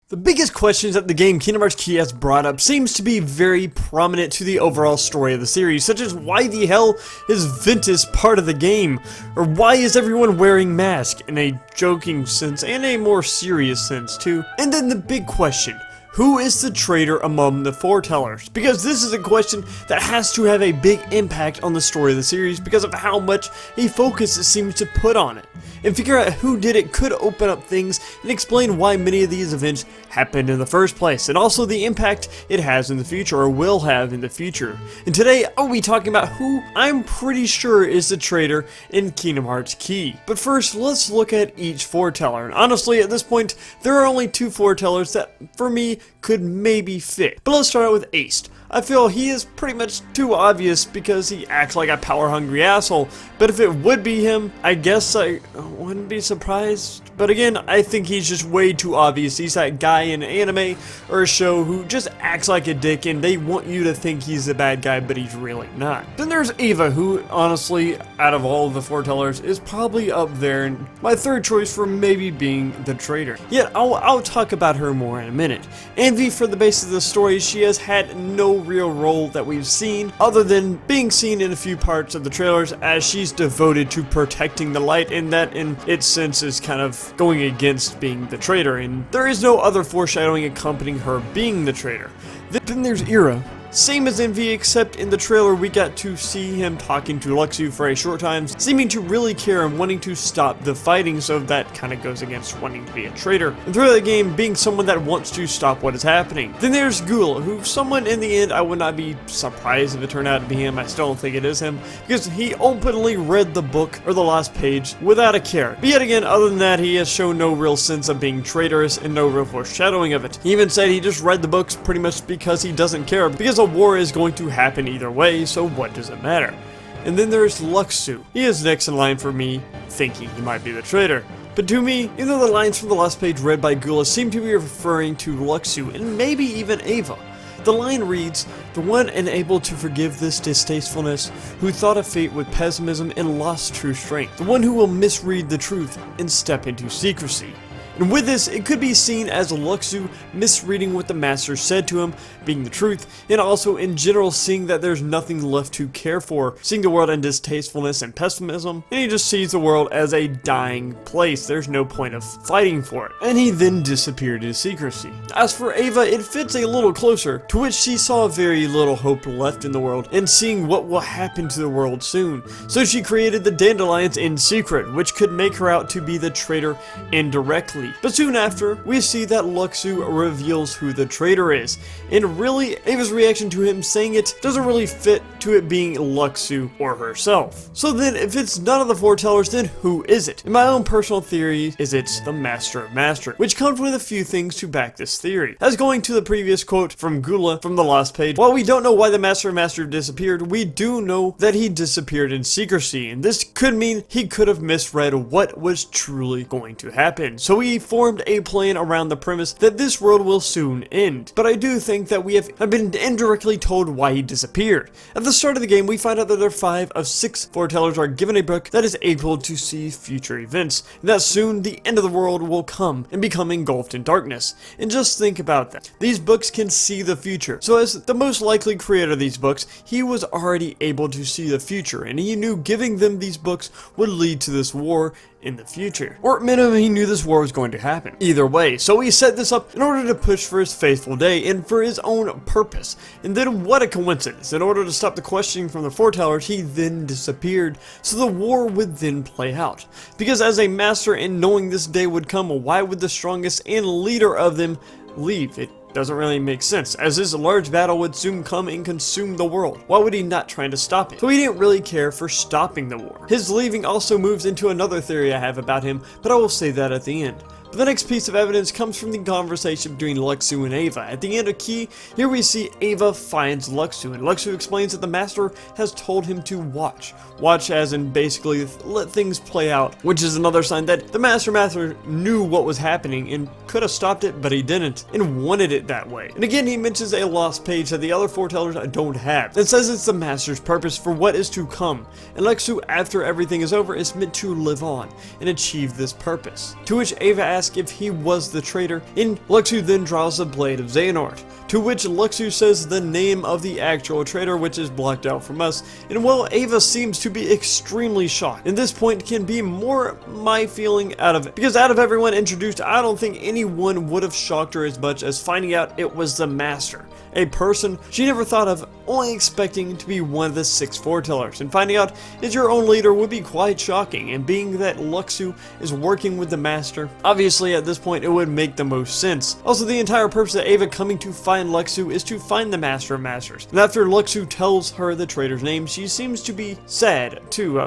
The biggest questions that the game Kingdom Hearts Key has brought up seems to be very prominent to the overall story of the series, such as why the hell is Ventus part of the game? Or why is everyone wearing masks, in a joking sense and a more serious sense too? And then the big question, who is the traitor among the foretellers? Because this is a question that has to have a big impact on the story of the series because of how much a focus it seems to put on it. And figure out who did it could open up things and explain why many of these events happened in the first place, and also the impact it has in the future, or will have in the future. And today I'll be talking about who I'm pretty sure is the traitor in Kingdom Hearts Key. But first, let's look at each foreteller, and honestly at this point there are only two foretellers that for me could maybe fit. But let's start out with Ace. I feel he is pretty much too obvious because he acts like a power-hungry asshole, but if it would be him, I guess I wouldn't be surprised. But again, I think he's just way too obvious. He's that guy in an anime or a show who just acts like a dick and they want you to think he's the bad guy, but he's really not. Then there's Ava, who honestly, out of all of the foretellers, is probably up there and my third choice for maybe being the traitor. Yet, I'll talk about her more in a minute. Envy, for the base of the story, she has had no real role that we've seen other than being seen in a few parts of the trailers, as she's devoted to protecting the light, and that in its sense is kind of going against being the traitor, and there is no other foreshadowing accompanying her being the traitor. Then there's Ira. Same as Envy, except in the trailer we got to see him talking to Luxu for a short time, seeming to really care and wanting to stop the fighting, so that kind of goes against wanting to be a traitor. And throughout the game, being someone that wants to stop what is happening. Then there's Gula, who someone in the end I would not be surprised if it turned out to be him. I still don't think it is him, because he openly read the book, or the last page, without a care. But yet again, other than that, he has shown no real sense of being traitorous and no real foreshadowing of it. He even said he just read the books pretty much because he doesn't care, because a war is going to happen either way, so what does it matter? And then there's Luxu. He is next in line for me, thinking he might be the traitor. But to me, either the lines from the last page read by Gula seem to be referring to Luxu, and maybe even Ava. The line reads, "The one unable to forgive this distastefulness, who thought of fate with pessimism and lost true strength. The one who will misread the truth and step into secrecy." And with this, it could be seen as Luxu misreading what the master said to him, being the truth, and also in general seeing that there's nothing left to care for, seeing the world in distastefulness and pessimism, and he just sees the world as a dying place. There's no point of fighting for it. And he then disappeared in secrecy. As for Ava, it fits a little closer, to which she saw very little hope left in the world, and seeing what will happen to the world soon. So she created the Dandelions in secret, which could make her out to be the traitor indirectly. But soon after, we see that Luxu reveals who the traitor is, and really, Ava's reaction to him saying it doesn't really fit to it being Luxu or herself. So then, if it's none of the foretellers, then who is it? In my own personal theory, is it's the Master of Master, which comes with a few things to back this theory. As going to the previous quote from Gula from the last page, while we don't know why the Master of Master disappeared, we do know that he disappeared in secrecy, and this could mean he could have misread what was truly going to happen. So he formed a plan around the premise that this world will soon end. But I do think that we have been indirectly told why he disappeared. At the start of the game, we find out that there are 5 of 6 foretellers are given a book that is able to see future events, and that soon the end of the world will come and become engulfed in darkness. And just think about that. These books can see the future. So as the most likely creator of these books, he was already able to see the future, and he knew giving them these books would lead to this war in the future. Or at minimum, he knew this war was going to happen. Either way, so he set this up in order to push for his faithful day and for his own purpose. And then what a coincidence. In order to stop the questioning from the foretellers, he then disappeared, so the war would then play out. Because as a master and knowing this day would come, why would the strongest and leader of them leave? It doesn't really make sense, as this large battle would soon come and consume the world. Why would he not try to stop it? So he didn't really care for stopping the war. His leaving also moves into another theory I have about him, but I will say that at the end. But the next piece of evidence comes from the conversation between Luxu and Ava. At the end of Key, here we see Ava finds Luxu, and Luxu explains that the master has told him to watch. Watch as in basically let things play out, which is another sign that the master knew what was happening and could have stopped it, but he didn't, and wanted it that way. And again, he mentions a lost page that the other foretellers don't have, and says it's the master's purpose for what is to come. And Luxu, after everything is over, is meant to live on and achieve this purpose. To which Ava asks ask if he was the traitor, and Luxu then draws the blade of Xehanort, to which Luxu says the name of the actual traitor, which is blocked out from us, and while Ava seems to be extremely shocked, and this point can be more my feeling out of it, because out of everyone introduced, I don't think anyone would have shocked her as much as finding out it was the Master, a person she never thought of, only expecting to be one of the 6 foretellers, and finding out is your own leader would be quite shocking, and being that Luxu is working with the Master, obviously at this point it would make the most sense. Also, the entire purpose of Ava coming to find Luxu is to find the Master of Masters, and after Luxu tells her the traitor's name, she seems to be sad too,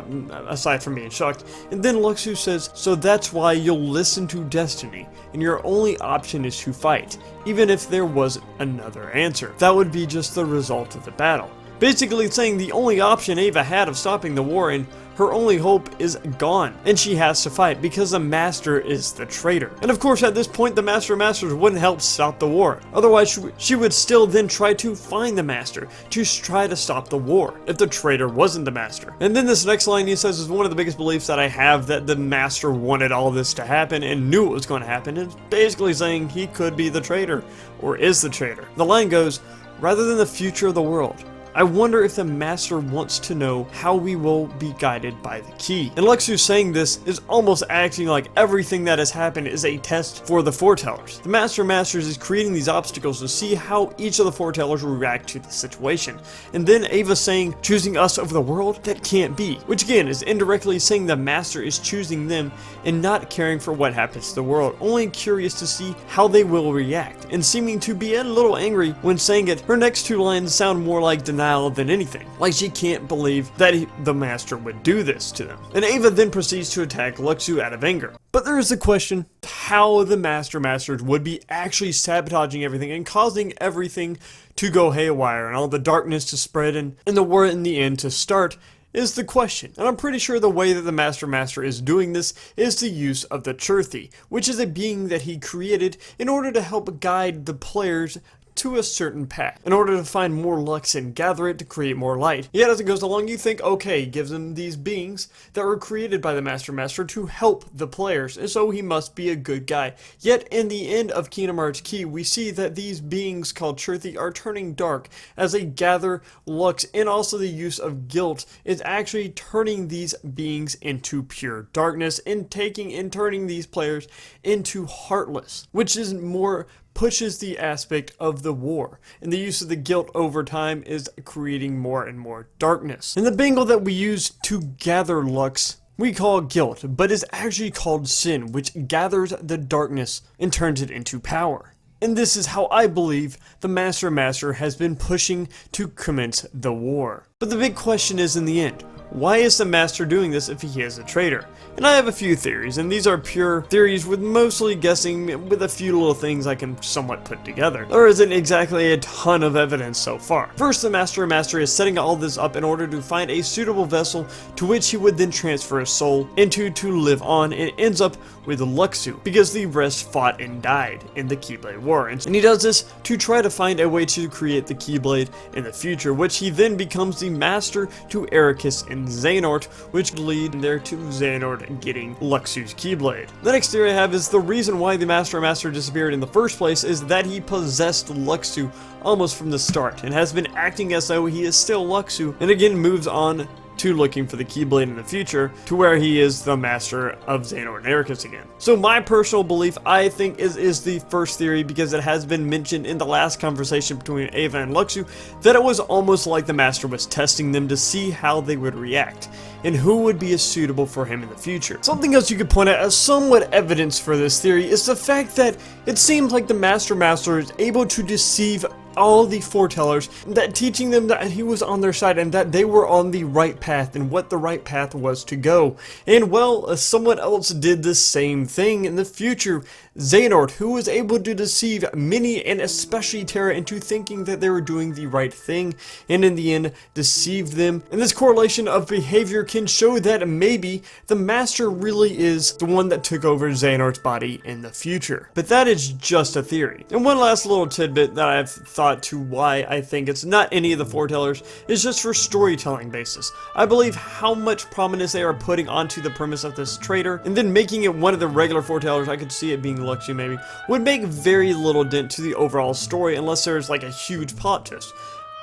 aside from being shocked, and then Luxu says, so that's why you'll listen to Destiny, and your only option is to fight, even if there was another answer. That would be just the result of the battle. Basically saying the only option Ava had of stopping the war and her only hope is gone, and she has to fight because the Master is the traitor. And of course at this point the Master of Masters wouldn't help stop the war, otherwise she would still then try to find the Master to try to stop the war if the traitor wasn't the Master. And then this next line he says is one of the biggest beliefs that I have, that the Master wanted all this to happen and knew it was going to happen, and basically saying he could be the traitor or is the traitor. The line goes, rather than the future of the world, I wonder if the Master wants to know how we will be guided by the key. And Luxu saying this is almost acting like everything that has happened is a test for the foretellers. The Master of Masters is creating these obstacles to see how each of the foretellers will react to the situation. And then Ava saying, choosing us over the world? That can't be. Which again is indirectly saying the Master is choosing them and not caring for what happens to the world, only curious to see how they will react. And seeming to be a little angry when saying it, her next 2 lines sound more like denial than anything, like she can't believe that the Master would do this to them. And Ava then proceeds to attack Luxu out of anger. But there is the question how the Master Masters would be actually sabotaging everything and causing everything to go haywire and all the darkness to spread and the war in the end to start is the question. And I'm pretty sure the way that the Master is doing this is the use of the Churthi, which is a being that he created in order to help guide the players to a certain path, in order to find more lux and gather it to create more light. Yet as it goes along you think, okay, he gives them these beings that were created by the Master to help the players, and so he must be a good guy. Yet in the end of Kingdom Hearts Key, we see that these beings called Churthi are turning dark as they gather lux, and also the use of guilt is actually turning these beings into pure darkness and turning these players into heartless, which is more pushes the aspect of the war, and the use of the guilt over time is creating more and more darkness. And the bangle that we use to gather lux we call guilt, but is actually called sin, which gathers the darkness and turns it into power. And this is how I believe the Master has been pushing to commence the war. But the big question is, in the end, why is the Master doing this if he is a traitor? And I have a few theories, and these are pure theories with mostly guessing with a few little things I can somewhat put together. There isn't exactly a ton of evidence so far. First, the Master is setting all this up in order to find a suitable vessel to which he would then transfer his soul into to live on, and ends up with Luxu, because the rest fought and died in the Keyblade War. And he does this to try to find a way to create the Keyblade in the future, which he then becomes the Master to Ericus and Xehanort, which lead there to Xehanort getting Luxu's Keyblade. The next theory I have is the reason why the Master disappeared in the first place is that he possessed Luxu almost from the start, and has been acting as though he is still Luxu, and again moves on to looking for the Keyblade in the future, to where he is the Master of Xehanort and Ericus again. So my personal belief, I think, is the first theory, because it has been mentioned in the last conversation between Ava and Luxu, that it was almost like the Master was testing them to see how they would react, and who would be suitable for him in the future. Something else you could point out as somewhat evidence for this theory is the fact that it seems like the Master is able to deceive all the foretellers, that teaching them that he was on their side and that they were on the right path and what the right path was to go. And well, someone else did the same thing in the future. Xehanort, who was able to deceive many and especially Terra into thinking that they were doing the right thing, and in the end deceived them. And this correlation of behavior can show that maybe the Master really is the one that took over Xehanort's body in the future. But that is just a theory. And one last little tidbit that I've thought to why I think it's not any of the foretellers is just for storytelling basis. I believe how much prominence they are putting onto the premise of this traitor, and then making it one of the regular foretellers, I could see it being Luxu maybe, would make very little dent to the overall story unless there's like a huge plot twist.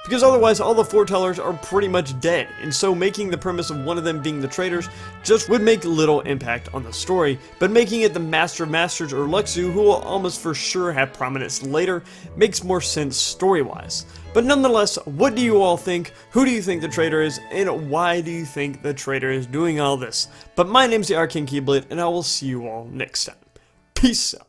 Because otherwise all the foretellers are pretty much dead, and so making the premise of one of them being the traitors just would make little impact on the story, but making it the Master of Masters or Luxu, who will almost for sure have prominence later, makes more sense story-wise. But nonetheless, what do you all think? Who do you think the traitor is, and why do you think the traitor is doing all this? But my name's the Arcane Keyblade, and I will see you all next time. Peace out.